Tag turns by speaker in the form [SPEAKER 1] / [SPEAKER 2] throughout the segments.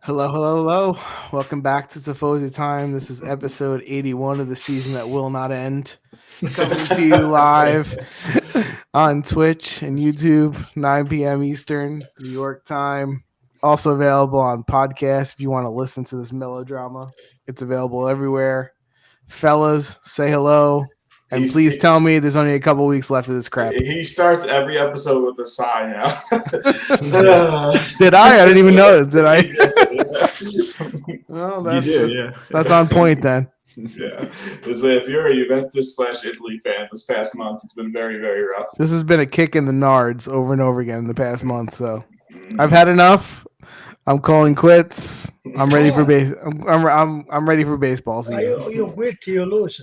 [SPEAKER 1] Hello, hello, hello. Welcome back to Tifosi Time. This is episode 81 of the season that will not end. Coming to you live on Twitch and YouTube, 9 p.m. Eastern, New York time. Also available on podcast if you want to listen to this melodrama. It's available everywhere. Fellas, say hello. And
[SPEAKER 2] He's,
[SPEAKER 1] please
[SPEAKER 2] he,
[SPEAKER 1] tell me there's only a couple weeks left of this crap.
[SPEAKER 2] he starts every episode with a sigh now.
[SPEAKER 1] Did I? I didn't even notice. Did I? Well,
[SPEAKER 3] You did, yeah.
[SPEAKER 1] that's on point then.
[SPEAKER 2] Yeah. So if you're a Juventus/Italy fan this past month, it's been very, very rough.
[SPEAKER 1] This has been a kick in the nards over and over again in the past month. So I've had enough. I'm calling quits. I'm ready for base. I'm ready for baseball season.
[SPEAKER 4] You quit, you lose.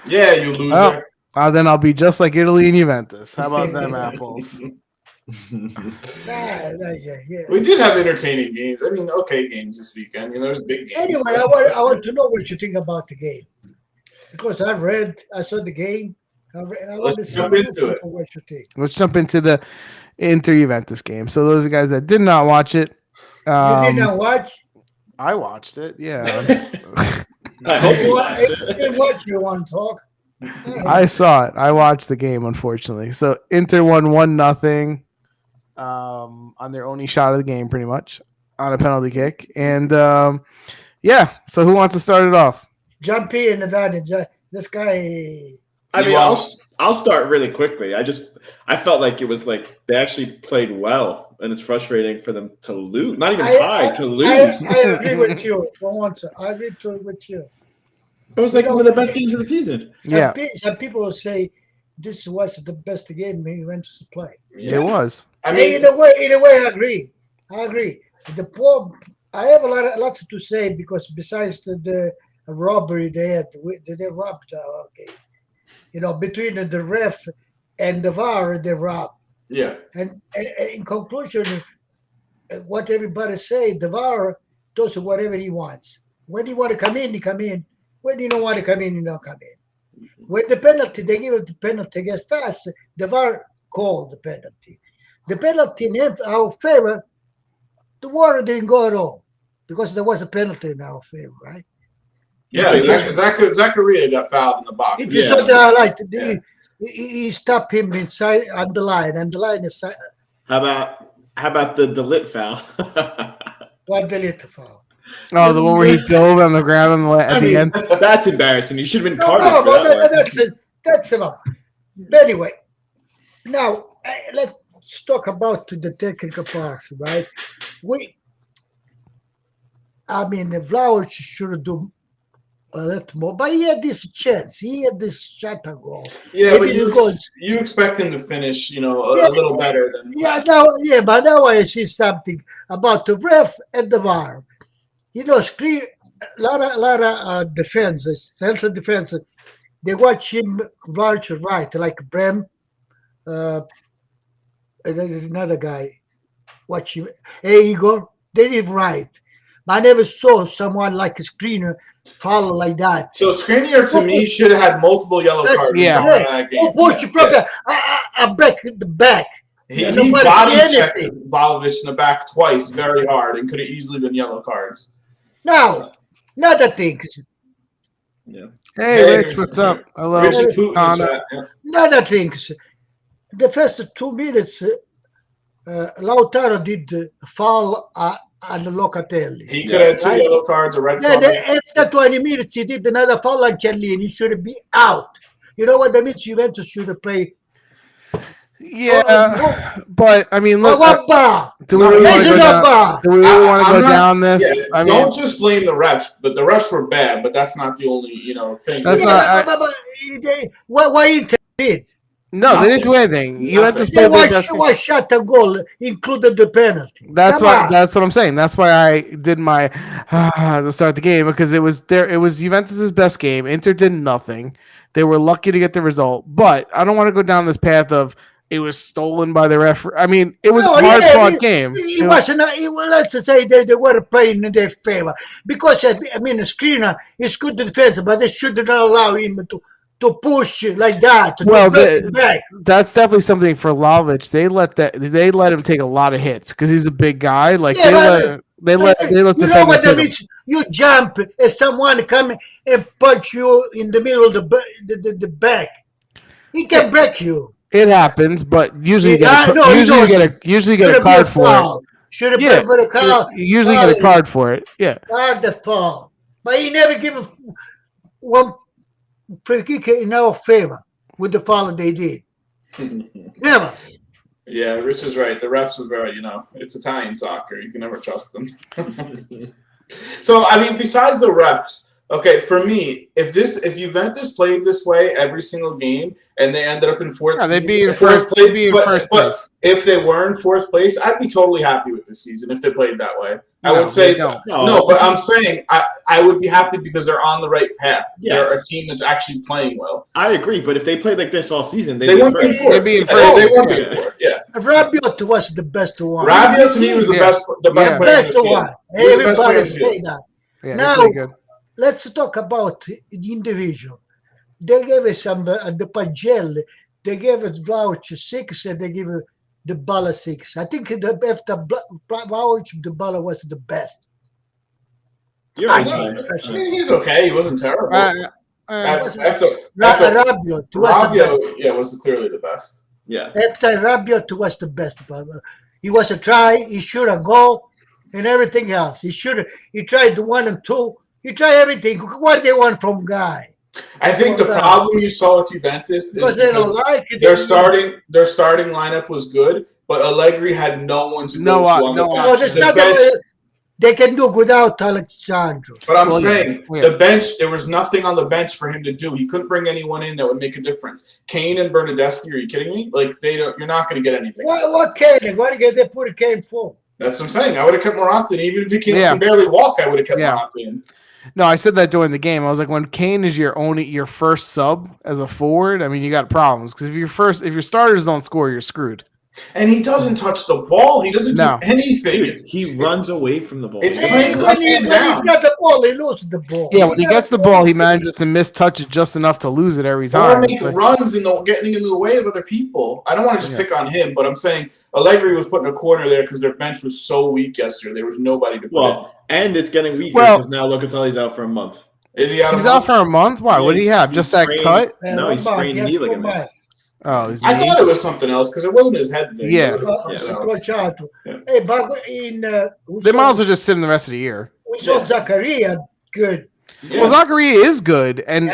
[SPEAKER 2] Yeah, you loser.
[SPEAKER 1] Then I'll be just like Italy and Juventus. How about them apples?
[SPEAKER 4] Yeah.
[SPEAKER 2] We did have entertaining games. I mean, okay games this weekend. There's big games.
[SPEAKER 4] Anyway, I want to know what you think about the game because I saw the game.
[SPEAKER 2] Let's jump into it.
[SPEAKER 4] What you think?
[SPEAKER 1] Let's jump into the Inter Juventus game. So those are guys that did not watch it.
[SPEAKER 4] You did not watch?
[SPEAKER 1] I watched it. Yeah.
[SPEAKER 3] I hope you
[SPEAKER 4] If you didn't watch, you want to talk?
[SPEAKER 1] I saw it. I watched the game, unfortunately. So Inter won 1-0 on their only shot of the game, pretty much, on a penalty kick. And yeah, so who wants to start it off?
[SPEAKER 4] Jump in and then this guy.
[SPEAKER 3] I mean, I'll start really quickly. I felt like it was like they actually played well, and it's frustrating for them to lose. Not even to lose.
[SPEAKER 4] I agree with you for once. I agree with you.
[SPEAKER 3] It was like one of the best games of the season.
[SPEAKER 4] Some people will say this was the best game he went to play.
[SPEAKER 1] Yeah. It was.
[SPEAKER 2] I mean,
[SPEAKER 4] in a way, I agree. I have lots to say because besides the robbery they robbed our game. Between the ref and the VAR, they robbed.
[SPEAKER 2] Yeah.
[SPEAKER 4] And in conclusion, what everybody say, the VAR does whatever he wants. When he want to come in, he come in. When you don't want to come in, you don't come in. When the penalty, they give the penalty against us, the VAR called the penalty. The penalty in our favor, the VAR didn't go at all because there was a penalty in our favor, right?
[SPEAKER 2] Yeah, Zachariah got fouled in the box.
[SPEAKER 4] If you saw the highlight, he stopped him inside on the line, and the line is.
[SPEAKER 3] How about the Delit foul?
[SPEAKER 4] What Delit foul?
[SPEAKER 1] Oh, the one where he dove on the ground at the end.
[SPEAKER 3] That's embarrassing. You should have been carded.
[SPEAKER 4] No, but that's enough. But anyway, now let's talk about the technical part, right? Vlahovic should do a little more, but he had this chance. He had this shot on goal.
[SPEAKER 2] Yeah, but you expect him to finish, a little better than.
[SPEAKER 4] But now I see something about the ref and the VAR. A lot of defenses, central defense, they watch him watch right, like Brem. And there's another guy. Watch him. Hey, Igor, they did right. But I never saw someone like a screener follow like that.
[SPEAKER 2] So Skriniar, to me, should have had multiple yellow cards.
[SPEAKER 1] Yeah.
[SPEAKER 2] In that game.
[SPEAKER 4] Push I break the back.
[SPEAKER 2] He body checked Vlahovic in the back twice very hard and could have easily been yellow cards.
[SPEAKER 4] Now, another thing.
[SPEAKER 3] Yeah.
[SPEAKER 1] Hey, Rich, what's up? Hello.
[SPEAKER 4] Another thing. The first 2 minutes, Lautaro did foul on Locatelli.
[SPEAKER 2] He could have 2 yellow cards, a red card.
[SPEAKER 4] After 20 minutes, he did another foul on Chiellini. He should be out. You know what that means? Juventus should have played.
[SPEAKER 1] Yeah, but I mean, look. Do we
[SPEAKER 4] really
[SPEAKER 1] want to go down this?
[SPEAKER 2] Yeah, don't just blame the refs, but the refs were bad. But that's not the only thing.
[SPEAKER 1] That's
[SPEAKER 4] why he did?
[SPEAKER 1] No, they didn't do anything. You had to play
[SPEAKER 4] why shot the goal included the penalty?
[SPEAKER 1] That's what I'm saying. That's why I did my to start the game because it was Juventus's best game. Inter did nothing. They were lucky to get the result, but I don't want to go down this path of it was stolen by the referee. I mean, it was a hard-fought game.
[SPEAKER 4] Let's just say they were playing in their favor because a screener is good defense, but they should not allow him to push like that.
[SPEAKER 1] Well, that's definitely something for Vlahovic. They let him take a lot of hits because he's a big guy. They let
[SPEAKER 4] You know
[SPEAKER 1] defenders
[SPEAKER 4] what that
[SPEAKER 1] hit 'em.
[SPEAKER 4] means? You jump and someone come and punch you in the middle of the back. He can break you.
[SPEAKER 1] It happens, but usually you get
[SPEAKER 4] Should
[SPEAKER 1] a
[SPEAKER 4] have been a
[SPEAKER 1] card for it.
[SPEAKER 4] foul. Should have
[SPEAKER 1] Yeah,
[SPEAKER 4] been a call.
[SPEAKER 1] you usually get a card for it. Yeah.
[SPEAKER 4] The foul. But he never give one free kick in our favor with the foul they did. Never.
[SPEAKER 2] Yeah, Rich is right. The refs are very, it's Italian soccer. You can never trust them. So, I mean, besides the refs, okay, for me, if Juventus played this way every single game and they ended up in fourth,
[SPEAKER 1] they'd be in first place.
[SPEAKER 2] But if they were in fourth place, I'd be totally happy with this season if they played that way. I would say no, but I'm saying I would be happy because they're on the right path.
[SPEAKER 3] Yes.
[SPEAKER 2] They're a team that's actually playing well.
[SPEAKER 3] I agree, but if they played like this all season,
[SPEAKER 2] they won't be in fourth. They won't be in fourth. Yeah.
[SPEAKER 4] Rabiot was the best one.
[SPEAKER 2] Rabiot to me was the best player.
[SPEAKER 4] Best one. Everybody say that.
[SPEAKER 1] Yeah,
[SPEAKER 4] now, let's talk about the individual. They gave us some the Pagel. They gave it Vouch 6 and they gave it the Bala 6. I think after Vouch, the Bala was the best.
[SPEAKER 2] He's okay. He wasn't terrible.
[SPEAKER 4] Rabiot
[SPEAKER 2] was clearly the best.
[SPEAKER 3] Yeah.
[SPEAKER 4] After Rabiot was the best. He was a try. He should have goal and everything else. He tried 1 and 2. He tried everything. What they want from guy?
[SPEAKER 2] I think the problem you saw with Juventus is because
[SPEAKER 4] they don't like it.
[SPEAKER 2] Their starting lineup was good, but Allegri had no one to go to on the bench.
[SPEAKER 4] They can do without Alexandro.
[SPEAKER 2] But I'm saying the bench, there was nothing on the bench for him to do. He couldn't bring anyone in that would make a difference. Kane and Bernardeschi, are you kidding me? Like you're not going to get anything.
[SPEAKER 4] What Kane? Why did they put Kane for?
[SPEAKER 2] That's what I'm saying. I would have kept Morata in. Even if he can barely walk, I would have kept Morata in.
[SPEAKER 1] No, I said that during the game. I was like, when Kane is your first sub as a forward, I mean, you got problems because if your starters don't score, you're screwed.
[SPEAKER 2] And he doesn't touch the ball. He doesn't do anything.
[SPEAKER 3] Dude, he runs away from the ball.
[SPEAKER 2] It's playing when
[SPEAKER 4] he's got the ball, he loses the ball.
[SPEAKER 1] Yeah, when he gets the ball, he manages to miss touches just enough to lose it every time.
[SPEAKER 2] Or make runs and getting into the way of other people. I don't want to just pick on him, but I'm saying Allegri was put in a corner there because their bench was so weak yesterday. There was nobody to put in.
[SPEAKER 3] And it's getting weaker because now Locatelli's out for a month.
[SPEAKER 2] Is he out?
[SPEAKER 1] He's out for a month. Why? What did he have? Just that cut?
[SPEAKER 3] No, he's sprained knee ligament.
[SPEAKER 1] Oh,
[SPEAKER 2] I thought it was something else because it wasn't his head thing.
[SPEAKER 1] Yeah.
[SPEAKER 4] Hey, but they
[SPEAKER 1] might as well just sit him the rest of the year.
[SPEAKER 4] We saw Zakaria good.
[SPEAKER 1] Yeah. Well, Zakaria is good, and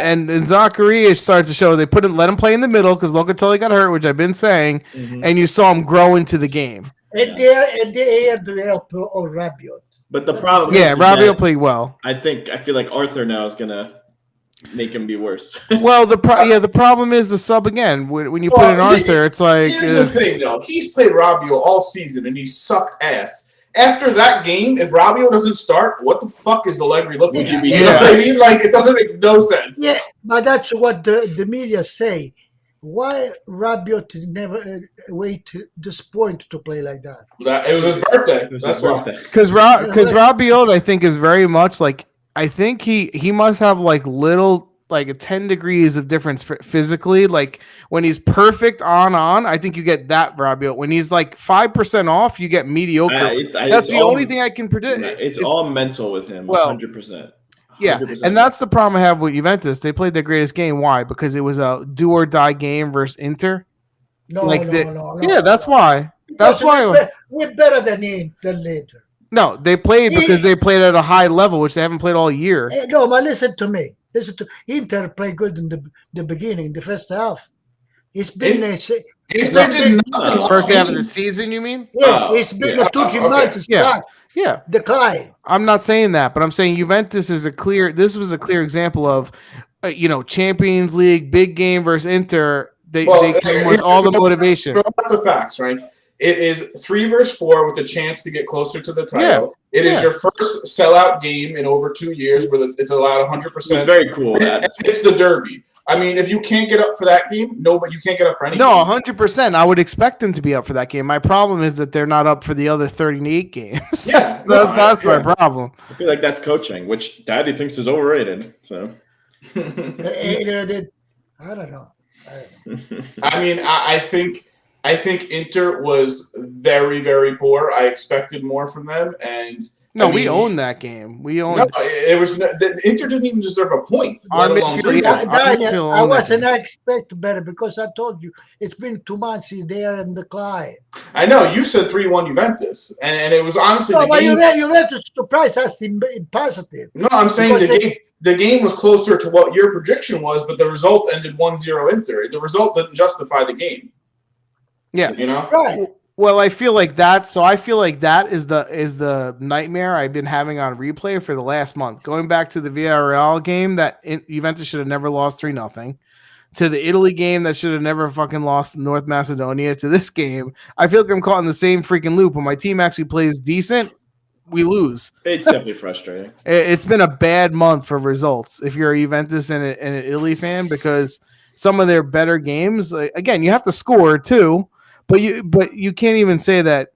[SPEAKER 1] Zakaria starts to show. They let him play in the middle because Locatelli got hurt, which I've been saying, and you saw him grow into the game.
[SPEAKER 4] And they had to help Rabiot.
[SPEAKER 3] But the problem
[SPEAKER 1] is Rabiot played well.
[SPEAKER 3] I feel like Arthur now is gonna make him be worse.
[SPEAKER 1] Well, the problem is the sub again. When you put in Arthur, it's like
[SPEAKER 2] here's the thing, though. He's played Rabiot all season and he sucked ass. After that game, if Rabiot doesn't start, what the fuck is the Allegri looking at? You know what I mean? Like, it doesn't make no sense.
[SPEAKER 4] Yeah, but that's what the media say. Why Rabiot never wait to this point to play like that?
[SPEAKER 2] It was his birthday. That's why.
[SPEAKER 1] Because Rabiot, I think, is very much like. I think he must have like 10 degrees of difference physically. Like when he's perfect on, I think you get that Rabiot. When he's like 5% off, you get mediocre. That's the only thing I can predict.
[SPEAKER 3] It's all mental with him, 100%.
[SPEAKER 1] Yeah, and that's the problem I have with Juventus. They played their greatest game. Why? Because it was a do or die game versus Inter.
[SPEAKER 4] No.
[SPEAKER 1] Yeah, that's why. That's why
[SPEAKER 4] we're better than Inter.
[SPEAKER 1] No, they played because they played at a high level, which they haven't played all year.
[SPEAKER 4] No, but listen to me. Inter played good in the beginning, the first half. It's been
[SPEAKER 1] first half of the season. You mean?
[SPEAKER 4] Yeah, it's been 2-3 months.
[SPEAKER 1] Yeah,
[SPEAKER 4] decline.
[SPEAKER 1] I'm not saying that, but I'm saying Juventus is this was a clear example of, Champions League big game versus Inter. They came with all the motivation.
[SPEAKER 2] Throw out the facts, right? It is 3 versus 4 with a chance to get closer to the title. It is your first sellout game in over 2 years where it's allowed 100%.
[SPEAKER 3] It's very cool.
[SPEAKER 2] It's the derby. I mean, if you can't get up for that game, but you can't get up for any game.
[SPEAKER 1] 100%. I would expect them to be up for that game. My problem is that they're not up for the other 38 games.
[SPEAKER 2] Yeah.
[SPEAKER 1] that's my problem.
[SPEAKER 3] I feel like that's coaching, which Daddy thinks is overrated. So
[SPEAKER 4] I don't know.
[SPEAKER 2] I mean, I think Inter was very, very poor. I expected more from them, and
[SPEAKER 1] No, we owned that game. We owned.
[SPEAKER 2] No, it was the Inter didn't even deserve a point,
[SPEAKER 1] Our
[SPEAKER 2] let alone
[SPEAKER 1] midfield-
[SPEAKER 2] 3
[SPEAKER 1] yeah.
[SPEAKER 2] points.
[SPEAKER 4] Daniel, I
[SPEAKER 1] owned that
[SPEAKER 4] wasn't
[SPEAKER 1] game.
[SPEAKER 4] expect better because I told you it's been 2 months since they are in the decline.
[SPEAKER 2] I know you said 3-1 Juventus, and it was honestly
[SPEAKER 4] No,
[SPEAKER 2] the
[SPEAKER 4] but
[SPEAKER 2] game.
[SPEAKER 4] you have to surprise us in positive.
[SPEAKER 2] No, I'm saying
[SPEAKER 4] Because
[SPEAKER 2] the game was closer to what your prediction was, but the result ended 1-0 Inter. The result didn't justify the game.
[SPEAKER 1] Yeah.
[SPEAKER 2] You know?
[SPEAKER 4] Right.
[SPEAKER 1] Well, I feel like that. So I feel like that is the nightmare I've been having on replay for the last month. Going back to the Villarreal game that Juventus should have never lost 3-0. To the Italy game that should have never fucking lost to North Macedonia. To this game, I feel like I'm caught in the same freaking loop. When my team actually plays decent, we lose.
[SPEAKER 3] It's definitely frustrating.
[SPEAKER 1] It's been a bad month for results if you're a Juventus and an Italy fan, because some of their better games, again, you have to score too, but you can't even say that.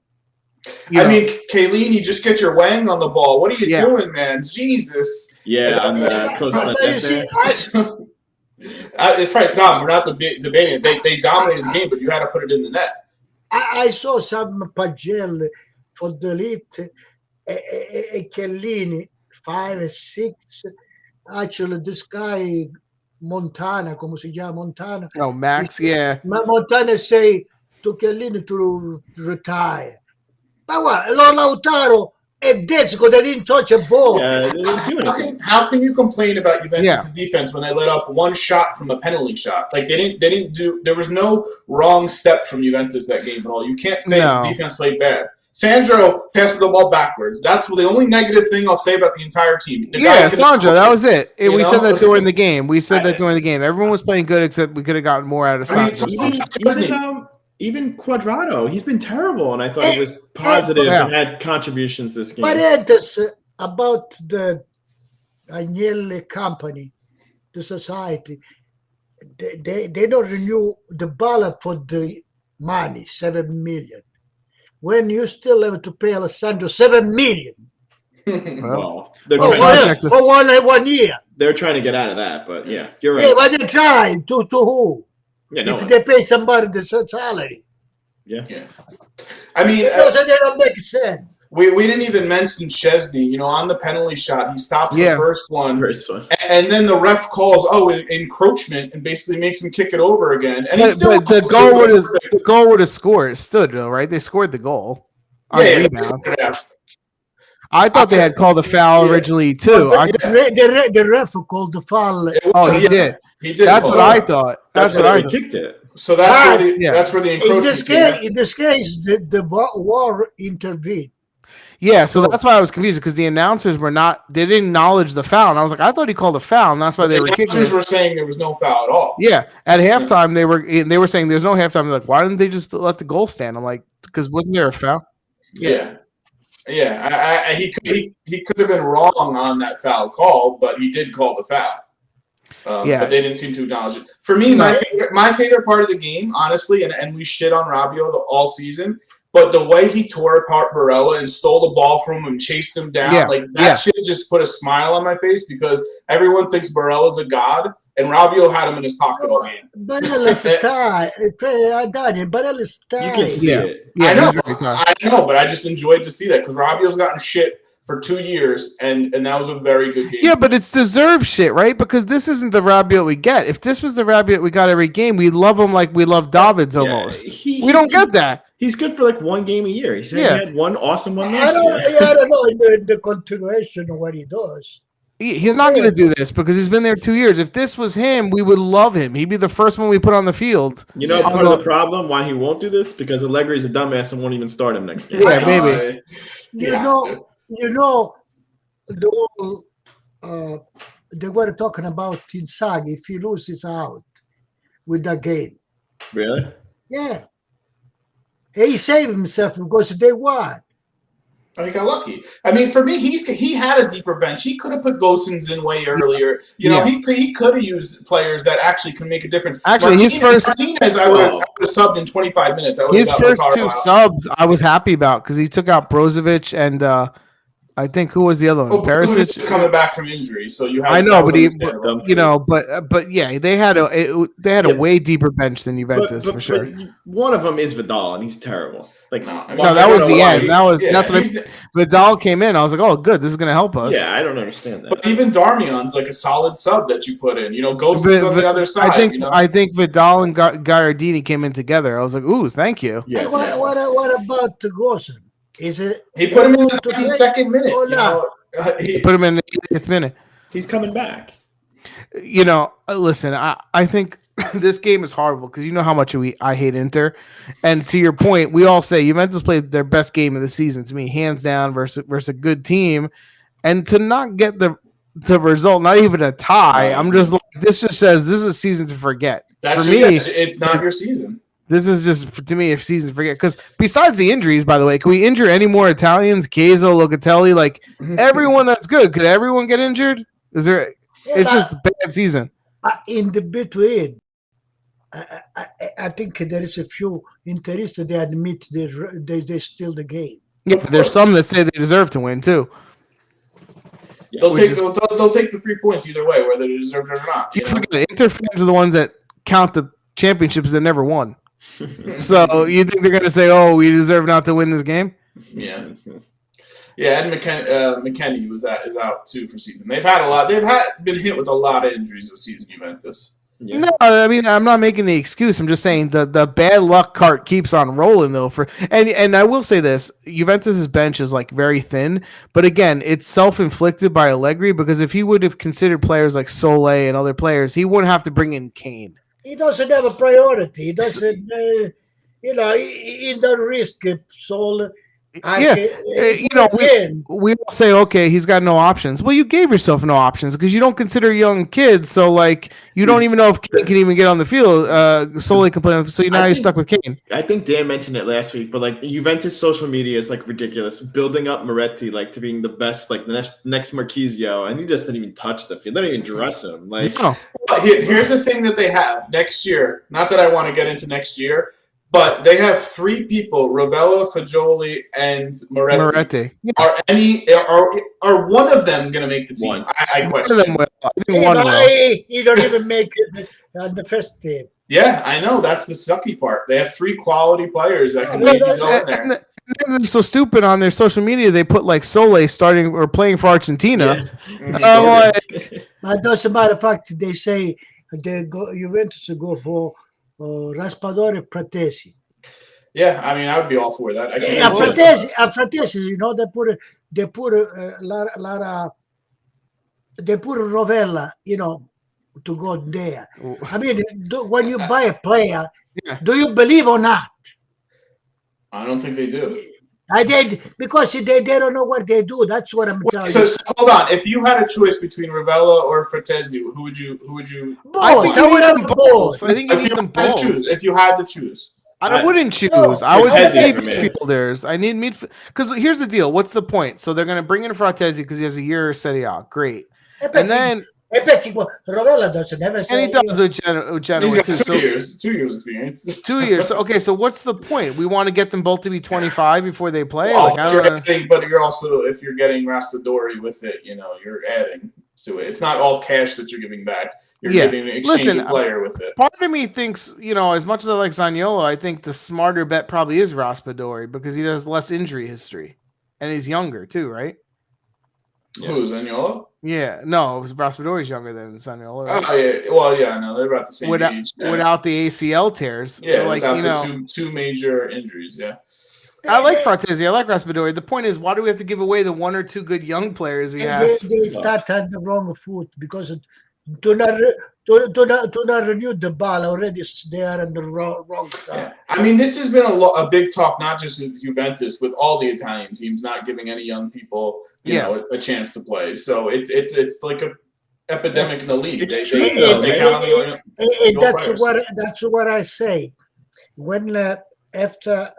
[SPEAKER 2] I mean, Chiellini, just get your wang on the ball. What are you
[SPEAKER 1] Yeah.
[SPEAKER 2] doing, man? Jesus.
[SPEAKER 3] Yeah, on the close to
[SPEAKER 4] But
[SPEAKER 3] the
[SPEAKER 4] you
[SPEAKER 3] death
[SPEAKER 4] see,
[SPEAKER 3] there.
[SPEAKER 2] It's right, Dom. We're not debating it. They dominated the game, but you had to put it in the net.
[SPEAKER 4] I saw some pagelle for the elite e Chiellini 5 and 6. Actually, this guy Montana, come si chiama Montana?
[SPEAKER 1] Oh, Max, yeah.
[SPEAKER 4] Ma Montana say to Chiellini to retire. But what? Lautaro and that's because they didn't touch a ball.
[SPEAKER 3] Yeah, they didn't do anything.
[SPEAKER 2] How can you complain about Juventus' defense when they let up one shot from a penalty shot? Like they didn't do. There was no wrong step from Juventus that game at all. You can't say the defense played bad. Sandro passes the ball backwards. That's the only negative thing I'll say about the entire team.
[SPEAKER 1] Sandro, that was it. We said that during the game. Everyone was playing good except we could have gotten more out of Sandro.
[SPEAKER 3] Even Quadrado, he's been terrible, and I thought he was positive and had contributions this game.
[SPEAKER 4] But it's about the Agnelli company, the society. They don't renew the ballot for the money, 7 million. When you still have to pay Alessandro 7 million.
[SPEAKER 3] Well,
[SPEAKER 4] for 1 year.
[SPEAKER 3] They're trying to get out of that, but yeah, you're right.
[SPEAKER 4] Yeah, but they're trying to who?
[SPEAKER 3] Yeah,
[SPEAKER 4] if they pay somebody the salary.
[SPEAKER 3] Yeah.
[SPEAKER 2] I mean,
[SPEAKER 4] they don't make sense.
[SPEAKER 2] We didn't even mention Szczesny. On the penalty shot, he stops the first one, and then the ref calls encroachment and basically makes him kick it over again. And
[SPEAKER 1] the goal would have scored. Stood though, right? They scored the goal on rebound.
[SPEAKER 2] Yeah.
[SPEAKER 1] I thought they had called the foul originally too.
[SPEAKER 4] The ref called the foul.
[SPEAKER 1] Oh, he did.
[SPEAKER 2] He did.
[SPEAKER 1] That's what I thought.
[SPEAKER 3] That's what I kicked it.
[SPEAKER 2] So that's where the encroachment.
[SPEAKER 4] In this case, the war intervened.
[SPEAKER 1] Yeah, so that's why I was confused because the announcers they didn't acknowledge the foul. And I was like, I thought he called a foul, and that's why they were kicking.
[SPEAKER 2] The announcers were saying there was no foul at all.
[SPEAKER 1] Yeah, at halftime they were saying there's no halftime. They're like, why didn't they just let the goal stand? I'm like, because wasn't there a foul?
[SPEAKER 2] Yeah. He could have been wrong on that foul call, but he did call the foul. But they didn't seem to acknowledge it. For me, my favorite part of the game, honestly, and we shit on Rabiot all season, but the way he tore apart Barella and stole the ball from him and chased him down, shit just put a smile on my face because everyone thinks Barella's a god, and Rabiot had him in his pocket all game.
[SPEAKER 4] Barella's tired. Barella's tired.
[SPEAKER 3] You can see it.
[SPEAKER 2] Yeah, I know, but I just enjoyed to see that because Rabiot's gotten shit for 2 years, and that was a very good game.
[SPEAKER 1] Yeah, but it's deserved shit, right? Because this isn't the Rabiot we get. If this was the Rabiot we got every game, we'd love him like we love Davids almost. We don't get that.
[SPEAKER 3] He's good for like one game a year. He had one awesome one last
[SPEAKER 4] year. I don't know in the continuation of what he does.
[SPEAKER 1] He's not going to do this because he's been there 2 years. If this was him, we would love him. He'd be the first one we put on the field.
[SPEAKER 3] Part of the problem why he won't do this because Allegri's a dumbass and won't even start him next game.
[SPEAKER 1] Yeah, maybe.
[SPEAKER 4] The whole, they were talking about SIGH if he loses out with that game.
[SPEAKER 3] Really?
[SPEAKER 4] Yeah. He saved himself because they won.
[SPEAKER 2] He got lucky. I mean, for me, he had a deeper bench. He could have put Gosens in way earlier. He could have used players that actually can make a difference.
[SPEAKER 1] Actually,
[SPEAKER 2] Martinez, I would have subbed in 25 minutes.
[SPEAKER 1] His first two subs, I was happy about because he took out Brozovic and I think who was the other one?
[SPEAKER 2] Well, Brozovic is
[SPEAKER 1] Perisic.
[SPEAKER 2] coming back from injury, so you have.
[SPEAKER 1] I know,
[SPEAKER 2] that was
[SPEAKER 1] but
[SPEAKER 2] understandable.
[SPEAKER 1] you know, but yeah, they had a
[SPEAKER 3] Yeah.
[SPEAKER 1] way deeper bench than Juventus for sure.
[SPEAKER 3] But one of them is Vidal, and he's terrible. Like,
[SPEAKER 2] No, I mean,
[SPEAKER 1] No, that
[SPEAKER 2] I
[SPEAKER 1] was
[SPEAKER 2] don't
[SPEAKER 1] the
[SPEAKER 2] know why
[SPEAKER 1] end.
[SPEAKER 2] he-
[SPEAKER 1] That's
[SPEAKER 2] yeah,
[SPEAKER 1] what I
[SPEAKER 2] he's-
[SPEAKER 1] mean. Vidal came in. I was like, oh, good. This is gonna help us.
[SPEAKER 3] yeah, I don't understand that.
[SPEAKER 2] But even Darmion's like a solid sub that you put in. You know, Ghost's on the other side.
[SPEAKER 1] I think Vidal and Gagliardini came in together. I was like, ooh, thank you.
[SPEAKER 3] Yes,
[SPEAKER 4] What about Gosen? Is it?
[SPEAKER 2] He put him in the
[SPEAKER 4] to play
[SPEAKER 2] 92nd minute.
[SPEAKER 4] or
[SPEAKER 2] You
[SPEAKER 4] not?
[SPEAKER 2] know,
[SPEAKER 1] Put him in the 80th minute.
[SPEAKER 3] he's coming back.
[SPEAKER 1] You know, listen, I think this game is horrible because you know how much I hate Inter, and to your point, we all say Juventus played their best game of the season to me, hands down, versus a good team, and to not get the result, not even a tie. I'm just like, this just says this is a season to forget.
[SPEAKER 2] That's
[SPEAKER 1] For me,
[SPEAKER 2] it's not your season.
[SPEAKER 1] this is just to me a season to forget. Because besides the injuries, by the way, can we injure any more Italians? Chiesa, Locatelli, like everyone that's good. Could everyone get injured? Is there? It's just a bad season.
[SPEAKER 4] In the between. I think there is a few interested. They admit they steal the game.
[SPEAKER 1] Yeah, but there's some that say they deserve to win too.
[SPEAKER 2] They'll take the 3 points either way, whether they deserve it or not.
[SPEAKER 1] You forget, Inter fans are the ones that count the championships that never won. So you think they're going to say, "Oh, we deserve not to win this game"?
[SPEAKER 2] Yeah. Yeah, and McKennie is out too for season. They've been hit with a lot of injuries this season, Juventus.
[SPEAKER 3] Yeah.
[SPEAKER 1] No, I mean I'm not making the excuse. I'm just saying the bad luck cart keeps on rolling though. And I will say this: Juventus's bench is like very thin, but again, it's self-inflicted by Allegri because if he would have considered players like Sole and other players, he wouldn't have to bring in Kane.
[SPEAKER 4] He doesn't have a priority. He doesn't. He doesn't risk Soul.
[SPEAKER 1] We all say, okay, he's got no options. Well, you gave yourself no options because you don't consider young kids. So, like, you don't even know if Kane can even get on the field. Solely complain. So now you're stuck with Kane.
[SPEAKER 3] I think Dan mentioned it last week, but like Juventus social media is like ridiculous, building up Moretti like to being the best, like the next Marquisio, and he just didn't even touch the field. They didn't even dress him. Like,
[SPEAKER 1] No.
[SPEAKER 2] Here's the thing that they have next year. Not that I want to get into next year. But they have 3 people: Ravella, Fagioli, and Moretti.
[SPEAKER 1] Yeah.
[SPEAKER 2] Are one of them going to make the team?
[SPEAKER 3] One.
[SPEAKER 2] I question.
[SPEAKER 1] One of them will. I think one will.
[SPEAKER 4] He don't even make it on the first team.
[SPEAKER 2] Yeah, I know. That's the sucky part. They have 3 quality players that can maybe go in there.
[SPEAKER 1] They're so stupid on their social media. They put like Sole starting or playing for Argentina.
[SPEAKER 4] But as a matter of fact, they say Juventus go for Raspadori Pratesi.
[SPEAKER 2] Yeah, I mean, I would be all for that.
[SPEAKER 4] Fratesi, you know, they put Rovella, you know, to go there. I mean, when you buy a player, do you believe or not?
[SPEAKER 2] I don't think they do.
[SPEAKER 4] I did because they don't know what they do. That's what I'm telling you.
[SPEAKER 2] So hold on. If you had a choice between Ravella or Fratesi, who would you?
[SPEAKER 1] I think you need them both. I think you need them both.
[SPEAKER 2] If you had to choose.
[SPEAKER 1] I wouldn't choose. I would say midfielders. I need midfield because here's the deal. What's the point? So they're going to bring in Fratesi because he has a year Serie A. Great, and then
[SPEAKER 4] Rovella doesn't have a
[SPEAKER 1] and he does with Genoa
[SPEAKER 2] He's
[SPEAKER 1] too.
[SPEAKER 2] got 2 years. 2 years experience.
[SPEAKER 1] 2 years. So, okay, so what's the point? We want to get them both to be 25 before they play.
[SPEAKER 2] Well,
[SPEAKER 1] like,
[SPEAKER 2] but you're also, if you're getting Raspadori with it, you know, you're adding to it. It's not all cash that you're giving back. You're getting an exchange player with it.
[SPEAKER 1] Part of me thinks, you know, as much as I like Zaniolo, I think the smarter bet probably is Raspadori because he has less injury history, and he's younger too, right?
[SPEAKER 2] Who, Zaniolo?
[SPEAKER 1] Yeah, no, Raspadori's younger than Zaniolo. Right?
[SPEAKER 2] Oh yeah, well yeah, no, they're about the same age.
[SPEAKER 1] Without the ACL tears,
[SPEAKER 2] yeah,
[SPEAKER 1] like,
[SPEAKER 2] without
[SPEAKER 1] you
[SPEAKER 2] the
[SPEAKER 1] know,
[SPEAKER 2] two major injuries, yeah.
[SPEAKER 1] I like Fratesi, I like Raspadori. The point is, why do we have to give away the 1 or 2 good young players we have?
[SPEAKER 4] They start on the wrong foot because to not renew the ball already they are on the wrong side.
[SPEAKER 2] Yeah. I mean, this has been a big talk, not just with Juventus, with all the Italian teams not giving any young people, you know, a chance to play. So it's like a epidemic in the league.
[SPEAKER 4] That's what I say. When after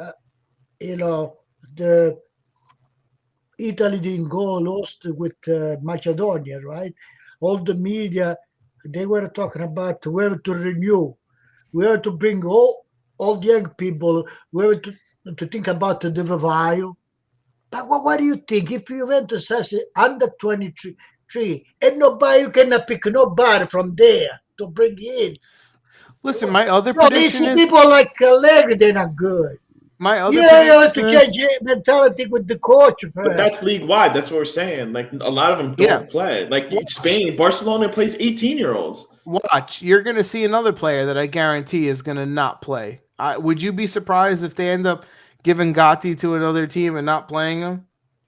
[SPEAKER 4] you know the Italy didn't go lost with Macedonia, right? All the media, they were talking about we have to renew. We have to bring all the young people. We have to think about the Vivaio. But what do you think if Juventus has under 23 and nobody, you cannot pick nobody from there to bring in?
[SPEAKER 1] Listen, my other
[SPEAKER 4] No, these
[SPEAKER 1] prediction is
[SPEAKER 4] people like Allegri, they're not good.
[SPEAKER 1] my other
[SPEAKER 4] Yeah, you have to
[SPEAKER 1] prediction
[SPEAKER 4] change mentality with the coach
[SPEAKER 3] But
[SPEAKER 4] first.
[SPEAKER 3] that's league wide. That's what we're saying. Like a lot of them don't play. Like Spain, Barcelona plays 18-year-olds.
[SPEAKER 1] Watch, you're going to see another player that I guarantee is going to not play. Would you be surprised if they end up giving Gotti to another team and not playing him?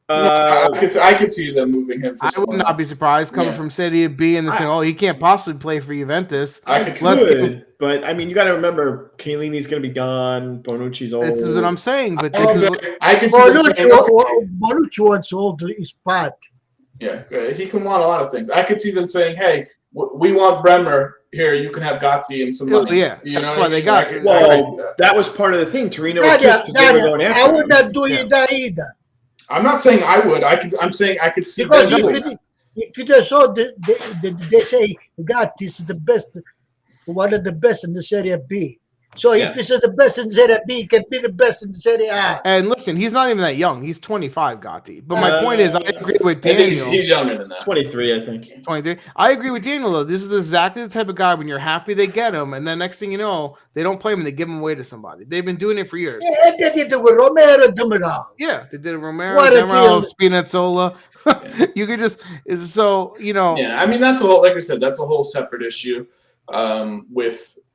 [SPEAKER 2] I could see them moving him for
[SPEAKER 1] I would
[SPEAKER 2] someone
[SPEAKER 1] not
[SPEAKER 2] else.
[SPEAKER 1] be surprised coming from Serie B and saying, "Oh, he can't possibly play for Juventus."
[SPEAKER 2] I could see
[SPEAKER 1] Let's
[SPEAKER 3] Good,
[SPEAKER 1] give him.
[SPEAKER 3] but I mean, you got to remember, Chiellini's going to be gone. Bonucci's old.
[SPEAKER 1] This is what I'm saying. But
[SPEAKER 2] I
[SPEAKER 1] this is
[SPEAKER 2] could see them saying, okay.
[SPEAKER 4] Bonucci wants to hold his spot.
[SPEAKER 2] Yeah, he can want a lot of things. I could see them saying, "Hey, we want Bremer here. You can have Gatti and some money."
[SPEAKER 1] Yeah,
[SPEAKER 2] you
[SPEAKER 1] that's
[SPEAKER 2] know
[SPEAKER 1] why they got it.
[SPEAKER 3] Well, that was part of the thing. Torino were pissed because they were going after
[SPEAKER 4] I would
[SPEAKER 3] him.
[SPEAKER 4] not do that either.
[SPEAKER 2] I'm not saying I would. I'm saying I could see
[SPEAKER 4] Because
[SPEAKER 2] them doing that.
[SPEAKER 4] if you just saw, they say Gatti is the best, one of the best in the Serie B. So if he's the best in Serie B, he can be the best in Serie A.
[SPEAKER 1] And listen, he's not even that young. He's 25, Gotti. But my point is, I agree with Daniel.
[SPEAKER 2] He's younger than that.
[SPEAKER 3] 23, I think.
[SPEAKER 1] 23. I agree with Daniel, though. This is exactly the type of guy when you're happy they get him, and then next thing you know, they don't play him and they give him away to somebody. They've been doing it for years.
[SPEAKER 4] Yeah, and they did it with Romero Demiral.
[SPEAKER 1] Yeah, they did it. Romero,
[SPEAKER 4] What a
[SPEAKER 1] Demiral,
[SPEAKER 4] deal.
[SPEAKER 1] Spinazzola. You could just so
[SPEAKER 2] Yeah, I mean that's a whole. Like I said, that's a whole separate issue.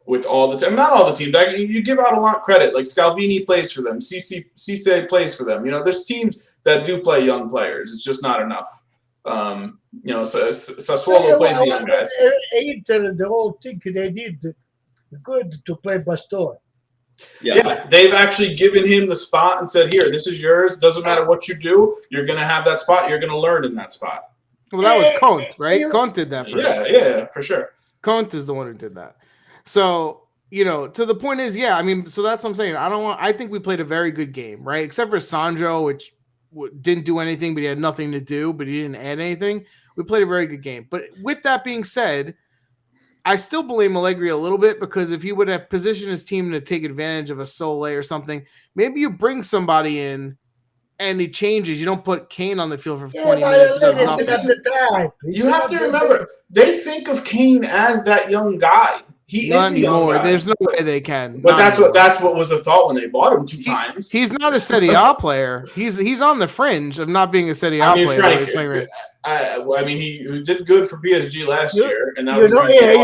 [SPEAKER 2] With all the team, not all the teams. You give out a lot of credit. Like Scalvini plays for them, Cisse plays for them. There's teams that do play young players. It's just not enough. Sassuolo plays the young guys.
[SPEAKER 4] Inter, the whole thing they did good to play Bastore.
[SPEAKER 2] Yeah, they've actually given him the spot and said, "Here, this is yours. Doesn't matter what you do. You're gonna have that spot. You're gonna learn in that spot."
[SPEAKER 1] Well, that was Conte, right? Conte did that first.
[SPEAKER 2] Yeah, for sure.
[SPEAKER 1] Conte is the one who did that. So, to the point is, I mean, so that's what I'm saying. I think we played a very good game, right? Except for Sandro, which didn't do anything, but he had nothing to do, but he didn't add anything. We played a very good game. But with that being said, I still blame Allegri a little bit because if he would have positioned his team to take advantage of a Sole or something, maybe you bring somebody in and he changes. You don't put Kane on the field for 20 minutes.
[SPEAKER 2] You have to remember, they think of Kane as that young guy. He is the young guy.
[SPEAKER 1] There's no way they can.
[SPEAKER 2] But that's what was the thought when they bought him 2 times.
[SPEAKER 1] He's not a Serie A player. He's on the fringe of not being a Serie A player.
[SPEAKER 2] I mean, he did good for PSG last year, and
[SPEAKER 4] you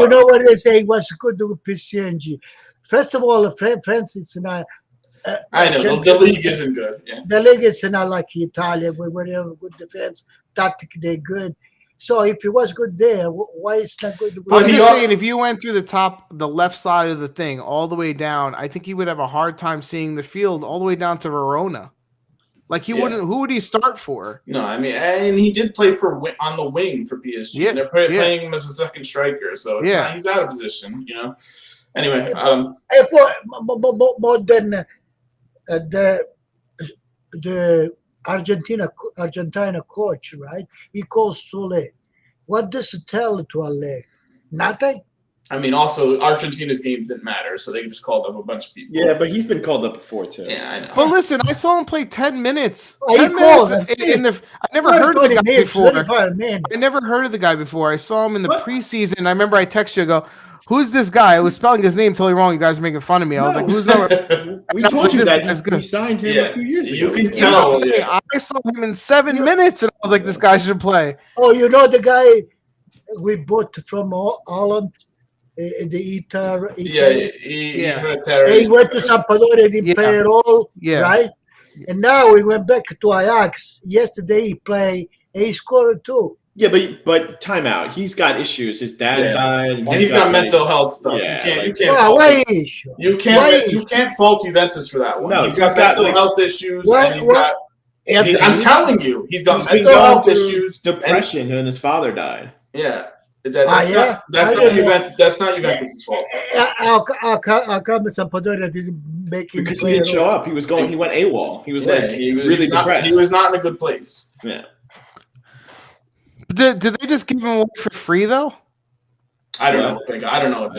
[SPEAKER 4] know what they say. What's good with PSG? First of all, France is not.
[SPEAKER 2] I know the league isn't good. Yeah.
[SPEAKER 4] The league is not like Italy, where they have good defense, tactic they're good. So if it was good there, why is it not good?
[SPEAKER 1] I'm just saying, if you went through the left side of the thing, all the way down, I think he would have a hard time seeing the field all the way down to Verona. Like he wouldn't. Who would he start for?
[SPEAKER 2] No, I mean, and he did play on the wing for PSG. Yeah, and they're playing him as a second striker, so it's not, he's out of position. Anyway,
[SPEAKER 4] more than the Argentina coach, right? He calls Sule. What does it tell to Ale? Nothing.
[SPEAKER 2] I mean, also Argentina's games didn't matter, so they just called up a bunch of people.
[SPEAKER 3] Yeah, but he's been called up before too.
[SPEAKER 2] Yeah, I know.
[SPEAKER 1] But listen, I saw him play 10 minutes.
[SPEAKER 4] I
[SPEAKER 1] never heard of the guy before. I never heard of the guy before. I saw him in the preseason. I remember I texted you, I go, "Who's this guy?" I was spelling his name totally wrong. You guys are making fun of me. I was like, "Who's that?"
[SPEAKER 3] We told you that we signed him a few years ago.
[SPEAKER 2] You can tell.
[SPEAKER 1] I saw him in 7 minutes, and I was like, "This guy should play."
[SPEAKER 4] Oh, you know the guy we bought from Holland, the Inter. He went to Sampdoria, he played all, right? And now he went back to Ajax. Yesterday he played, and he scored 2.
[SPEAKER 3] Yeah, but time out. He's got issues. His dad died.
[SPEAKER 2] And he's got mental health stuff.
[SPEAKER 3] Yeah,
[SPEAKER 2] you can't fault Juventus for that one.
[SPEAKER 3] No,
[SPEAKER 2] he's got mental health issues, and he's got. I'm telling you, he's got mental health issues,
[SPEAKER 3] depression, and his father died.
[SPEAKER 2] Yeah, that's not Juventus. That's not Juventus's fault.
[SPEAKER 4] How come Sampdoria didn't make him?
[SPEAKER 3] Because he didn't show up. He went AWOL. He was really depressed.
[SPEAKER 2] He was not in a good place.
[SPEAKER 3] Yeah.
[SPEAKER 1] Did they just give him away for free though?
[SPEAKER 2] I don't know what they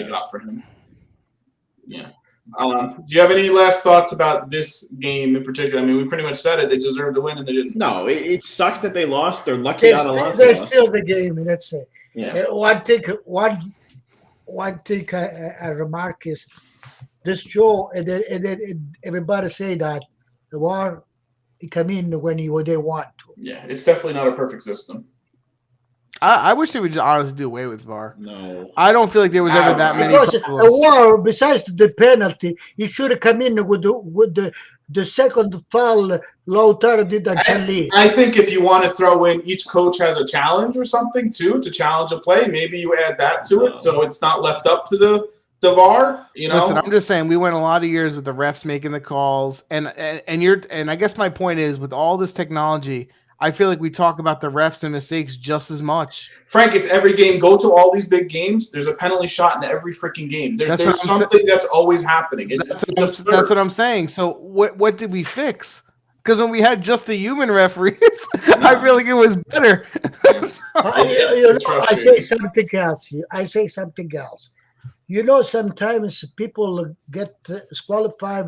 [SPEAKER 2] got for him. Yeah, Do you have any last thoughts about this game in particular? I mean, we pretty much said it. They deserved to win, and they didn't.
[SPEAKER 3] No, it sucks that they lost. They're lucky Atalanta
[SPEAKER 4] They
[SPEAKER 3] lost.
[SPEAKER 4] steal the game. That's it.
[SPEAKER 2] Yeah.
[SPEAKER 4] One thing I remark is this Joe, and then everybody say that the war it come in when they want to.
[SPEAKER 2] Yeah, it's definitely not a perfect system.
[SPEAKER 1] I wish they would just honestly do away with VAR.
[SPEAKER 3] No.
[SPEAKER 1] I don't feel like there was ever that many
[SPEAKER 4] Because a
[SPEAKER 1] problems.
[SPEAKER 4] war, besides the penalty, he should have come in with the second foul Lautaro did that can lead.
[SPEAKER 2] I think if you want to throw in each coach has a challenge or something too to challenge a play, maybe you add that to it so it's not left up to the VAR. You know,
[SPEAKER 1] Listen, I'm just saying we went a lot of years with the refs making the calls, and I guess my point is with all this technology, I feel like we talk about the refs and mistakes just as much.
[SPEAKER 2] Frank, it's every game. Go to all these big games. There's a penalty shot in every freaking game. There's something that's always happening.
[SPEAKER 1] That's what I'm saying. So what did we fix? Because when we had just the human referees, I feel like it was better.
[SPEAKER 4] I say something else. You know, sometimes people get disqualified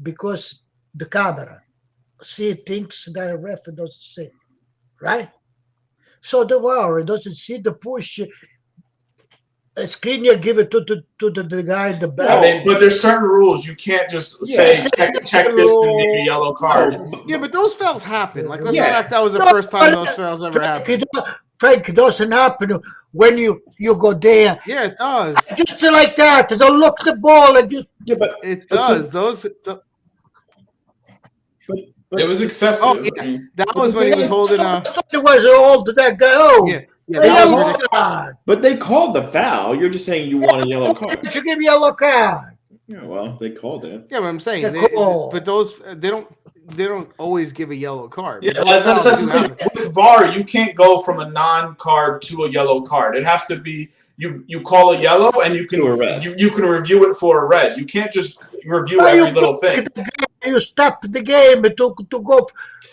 [SPEAKER 4] because the camera see things that the ref doesn't see, right? So the VAR doesn't see the push. A screen you give it to the guy in the back.
[SPEAKER 2] Yeah, but there's certain rules. You can't just say check this and make a yellow card.
[SPEAKER 1] Yeah, but those fouls happen. Like let's not act that was the first time those fouls ever happened.
[SPEAKER 4] Frank, it doesn't happen when you go there.
[SPEAKER 1] Yeah, it does.
[SPEAKER 4] Just like that. Don't look the ball and just.
[SPEAKER 3] Yeah, but
[SPEAKER 1] it does.
[SPEAKER 2] It was excessive.
[SPEAKER 1] Oh, yeah. That was when he was holding a.
[SPEAKER 4] It was old that guy. Oh,
[SPEAKER 1] yeah, that was ridiculous.
[SPEAKER 3] But they called the foul. You're just saying you want a yellow card.
[SPEAKER 4] You should give me a yellow card.
[SPEAKER 3] Yeah, well, they called it.
[SPEAKER 1] Yeah, but I'm saying, but those they don't always give a yellow card.
[SPEAKER 2] Yeah, that's the thing. With VAR, you can't go from a non-card to a yellow card. It has to be you call a yellow and you can you can review it for a red. You can't just review every little thing.
[SPEAKER 4] You stop the game to go